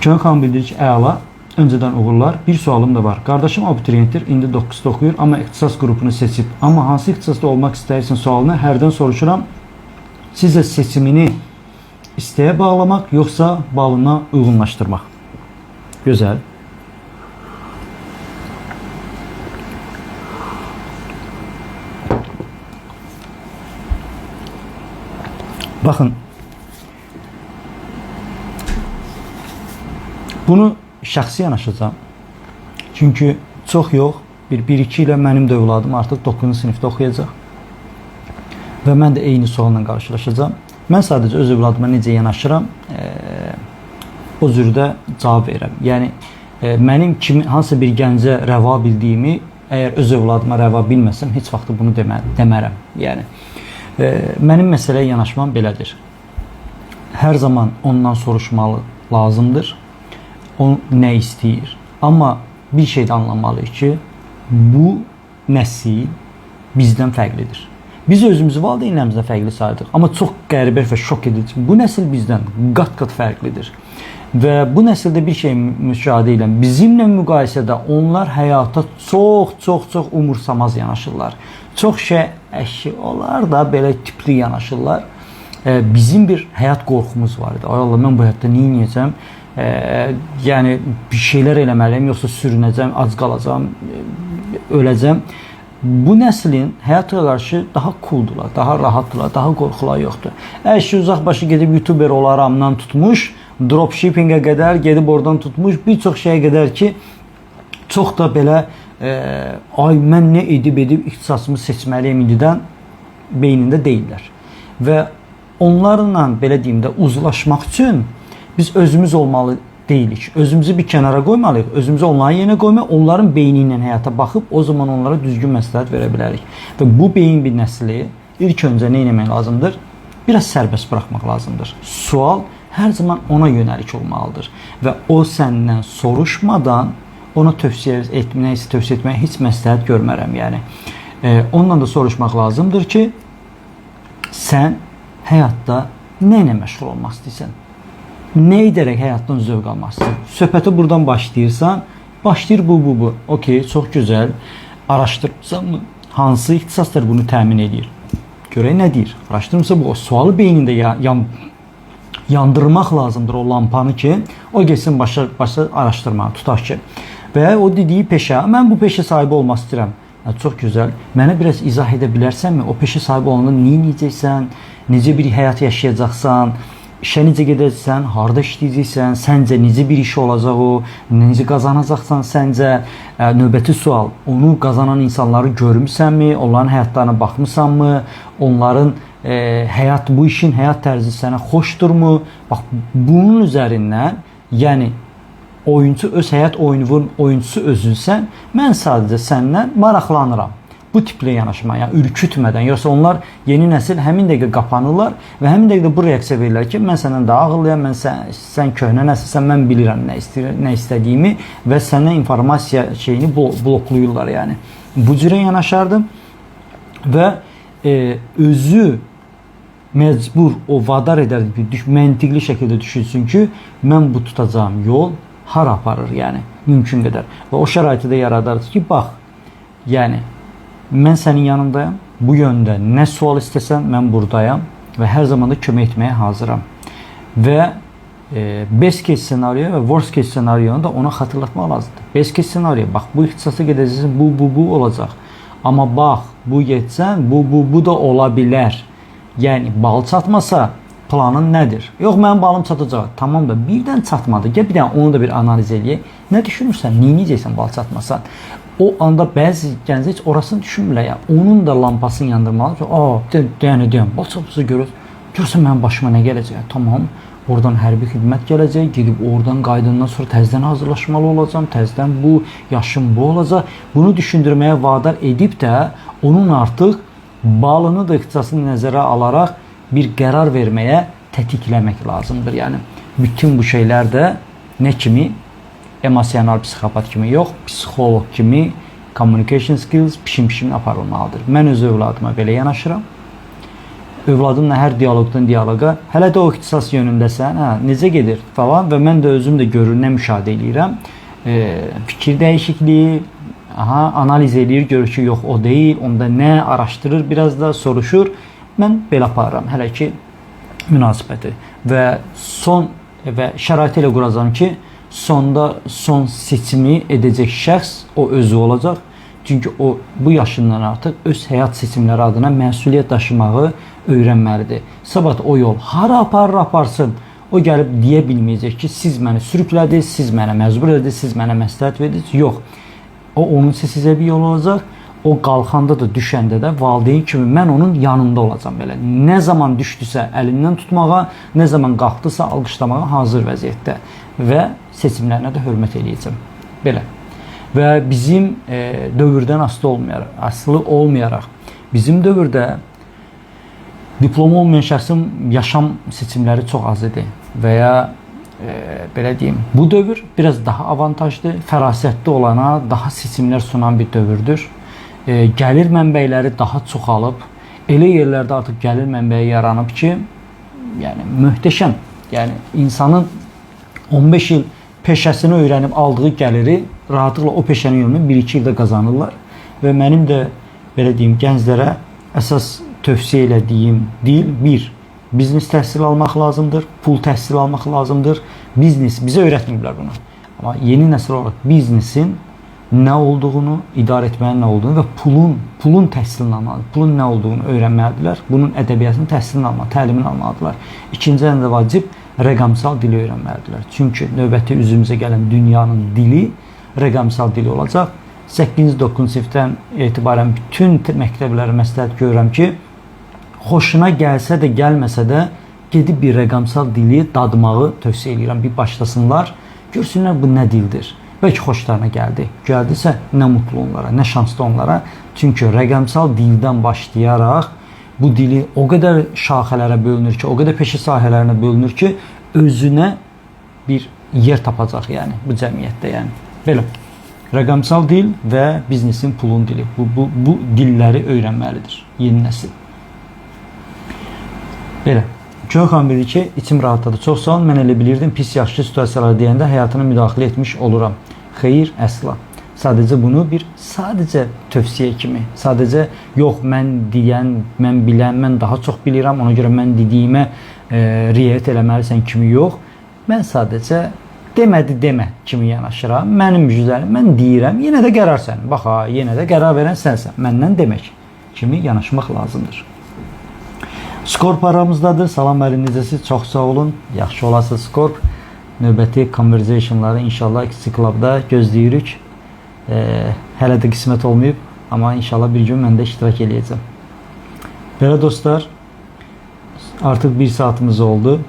Köyən xanım bildirir ki, əla. Öncədən uğurlar. Bir sualım da var. Qardaşım abituriyentdir, indi 9-da oxuyur, amma ixtisas qrupunu seçib. Amma hansı ixtisasda olmaq istəyirsən sualını hərdən soruşuram. Sizə seçimini isteğe bağlamak yoksa balına uygunlaştırmak. Güzel. Bakın. Bunu şəxsi yanaşacağım. Çünkü çok yok. Bir iki ile mənim də övladım artıq 9-cu sinifdə oxuyacaq. Və mən də eyni sualla qarşılaşacağam. Mən sadəcə öz övladıma necə yanaşıram, o cürdə cavab verirəm. Yəni, mənim hansısa bir gəncə rəva bildiyimi, əgər öz övladıma rəva bilməsəm, heç vaxt bunu demərəm. Yəni, mənim məsələyə yanaşmam belədir. Hər zaman ondan soruşmalı lazımdır. O nə istəyir? Amma bir şey də anlamalıyıq ki, bu nəsil bizdən fərqlidir. Biz özümüzü valideynlərimizdən fərqli sayırdıq. Amma çox qəribə və şok edici. Bu nəsil bizdən qat-qat fərqlidir. Və bu nəsildə bir şey müşahidə edirəm. Bizimlə müqayisədə onlar həyata çox umursamaz yanaşırlar. Çox şey onlar da belə tipli yanaşırlar. Bizim bir həyat qorxumuz var idi. Ay Allah, mən bu həyatda nə edəcəm? Yəni bir şeylər eləməliyəm, yoxsa sürünəcəm, ac qalacağam, öləcəm. Bu nəslin həyata qarşı daha cooldular, daha rahatdılar, daha qorxular yoxdur. Əşi uzaqbaşı gedib YouTuber olaramdan tutmuş, dropshippingə qədər gedib oradan tutmuş, bir çox şeyə qədər ki, çox da belə ay mən nə edib ixtisasımı seçməliyim indidən beynində deyirlər. Və onlarla belə deyim də uzlaşmaq üçün biz özümüz olmalı deyilik. Özümüzü bir kənara qoymalıyıq. Özümüzü onların yerinə qoymaq, onların beyni ilə həyata baxıb o zaman onlara düzgün məsləhət verə bilərik. Və bu beyin bir nəsli ilk öncə nə etmək lazımdır? Biraz sərbəst buraxmaq lazımdır. Sual hər zaman ona yönəlik olmalıdır. Və o səndən soruşmadan ona tövsiyə etməyə heç məsləhət görmərəm. Yəni, ondan da soruşmaq lazımdır ki, sən həyatda nə ilə məşğul olmaq istəyirsən? Nə edərək həyatdan zövq almaq istəyirsən? Söhbəti buradan başlayırsan, başlayır bu. Okey, çox gözəl. Araşdırırsan mı? Hansı ixtisaslar bunu təmin edir? Görək nə deyir? Araşdırırsa bu sualı beynində yandırmaq lazımdır o lampanı ki, o geçsin başa araşdırmağa, tutaq ki. Və o dediyi peşə, mən bu peşə sahibi olmaq istəyirəm. Çox gözəl. Mənə biraz izah edə bilərsənmi? O peşə sahibi olanda nə edəcəksən? Necə bir həyat yaşayacaqsan? İşə necə gedəcəksən, harda işləyəcəksən, səncə necə bir iş olacaq o, necə qazanacaqsan səncə, növbəti sual, onu qazanan insanları görmüsənmi, onların həyatlarına baxmısanmı, onların bu işin həyat tərzi sənə xoşdurmu? Bax, bunun üzərindən, yəni oyuncu öz həyat oyununun oyuncusu özünsən, mən sadəcə səndən maraqlanıram. Bu tiplə yanaşmaya, ürkütmədən, yoxsa onlar yeni nəsil həmin dəqiqə qapanırlar və həmin dəqiqə bu reaksiya verirlər ki, mən səndən daha ağıllıyam, sən köhnə nəsilsən, mən bilirəm nə istədiyimi və sənə informasiya şeyini bloklayırlar. Yəni. Bu cürə yanaşardım və özü məcbur o vadar edərdi ki, məntiqli şəkildə düşünsün ki, mən bu tutacağım yol hara aparır, yəni, mümkün qədər. Və o şəraiti də yaradardı ki, bax, yəni, mən sənin yanındayam, bu yöndə nə sual istəsən, mən buradayam və hər zaman da kömək etməyə hazıram. Və best case senaryo və worst case senaryonu da ona xatırlatmaq lazımdır. Best case senaryo, bax, bu ixtisasa gedəcəksən, bu olacaq. Amma bax, bu getsən, bu da ola bilər. Yəni, bal çatmasa, planın nədir? Yox, mənim balım çatacaq. Tamam da, birdən çatmadı. Gəl bir dənə onu da bir analiz eləyək. Nə düşünürsən, neyəcəksən bal çatmasan? O anda bəzi gənclər heç orasını düşünmürlər ya. Onun da lampasını yandırmalı. Deyən, bal çatmasa görürsən mənim başıma nə gələcək? Tamam, oradan hərbi xidmət gələcək, gedib oradan qayıdandan sonra təzədən hazırlaşmalı olacam, təzədən bu, yaşım bu olacaq. Bunu düşündürməyə vadar edib də, onun artıq balını da ixtisasını nəzərə alaraq bir qərar verməyə tətikləmək lazımdır. Yəni, bütün bu şeylər də nə kimi? Emosional psixopat kimi yox, psixolog kimi communication skills pişim aparılmalıdır. Mən öz övladıma belə yanaşıram. övladımla hər dialoqdan dialoqa, hələ də o ixtisas yönündəsən, hə, necə gedir falan və mən də özüm də görür, nə müşahidə edirəm. Fikir dəyişikliyi, analiz edir, görür ki, yox o deyil, onda nə araşdırır, biraz da soruşur. Mən belə aparıram hələ ki münasibəti və şəraiti elə quracağam ki, sonda son seçimi edəcək şəxs o özü olacaq. Çünki o bu yaşından artıq öz həyat seçimləri adına məsuliyyət daşımağı öyrənməlidir. Sabah o yol hara aparır aparsın, o gəlib deyə bilməyəcək ki, siz məni sürüklədiniz, siz mənə məcbur ediniz, siz mənə məsləhət verdiniz. Yox. O onun sizə bir yol olacaq. O qalxanda da, düşəndə də valideyn kimi mən onun yanında olacam belə. Nə zaman düşdüsə əlindən tutmağa, nə zaman qalxdısa alqışlamağa hazır vəziyyətdə və seçimlərinə də hörmət eləyəcəm. Belə. Və bizim dövrdən asılı olmayaraq, bizim dövrdə diplom olmayan şəxsin yaşam seçimləri çox az idi və ya belə deyim, bu dövr biraz daha avantajlı, fərasətli olana daha seçimlər sunan bir dövrdür. Gəlir mənbəyləri daha çoxalıb, elə yerlərdə artıq gəlir mənbəyi yaranıb ki, yəni möhtəşəm. Yəni insanın 15 il peşəsini öyrənib aldığı gəliri rahatlıqla o peşənin yolunu 1-2 ildə qazanırlar. Və mənim də belə deyim, gənclərə əsas tövsiyə elədiyim dil 1. Biznes təhsil almaq lazımdır, pul təhsil almaq lazımdır. Biznes bizə öyrətməyiblər bunu. Amma yeni nəsil olaraq biznesin nə olduğunu, idarə etməyin nə olduğunu və pulun təhsilini almalıdır. Pulun nə olduğunu öyrənməlidirlər. Bunun ədəbiyyatını, təhsilini almalı, təlimini almalıdırlar. İkinci ən də vacib rəqəmsal dili öyrənməlidirlər. Çünki növbəti üzümüzə gələn dünyanın dili rəqəmsal dili olacaq. 8-9 sinifdən etibarən bütün məktəblərə məsləhət görürəm ki, xoşuna gəlsə də, gəlməsə də gedib bir rəqəmsal dili dadmağı tövsiyə edirəm. Bir başlasınlar, görsünlər bu nə dildir. Bəlkə xoşlarına gəldi. Gəldisə, nə mutlu onlara, nə şanslı onlara. Çünki rəqəmsal dildən başlayaraq bu dili o qədər şaxələrə bölünür ki, o qədər peşə sahələrinə bölünür ki, özünə bir yer tapacaq, yəni bu cəmiyyətdə, yəni belə. Rəqəmsal dil və biznesin pulun dili. Bu dilləri öyrənməlidir yeni nəsil. Belə. Çoxan bilir ki, içim rahatladı. Çox sağ olun, mən elə bilirdim, pis yaxşı situasiyalar deyəndə həyatına müdaxilə etmiş oluram. Xeyr, əsla. Sadəcə bunu sadəcə tövsiyə kimi, sadəcə yox, mən deyən, mən bilən, mən daha çox bilirəm, ona görə mən dediyimə riayət eləməlisən kimi yox. Mən sadəcə demədi demə kimi yanaşıram. Mənim güzəlim, mən deyirəm, yenə də qərar sənin. Bax, yenə də qərar verən sənsən. Məndən demək kimi yanaşmaq lazımdır. Skorp aramızdadır. Salam əli, necəsiz? Çox sağ olun. Yaxşı olasınız Skorp. Növbəti conversationları inşallah X Club'da gözləyirik. Hələ də qismət olmayıb, amma inşallah bir gün mən də iştirak eləyəcəm. Belə dostlar, artıq 1 saatımız oldu.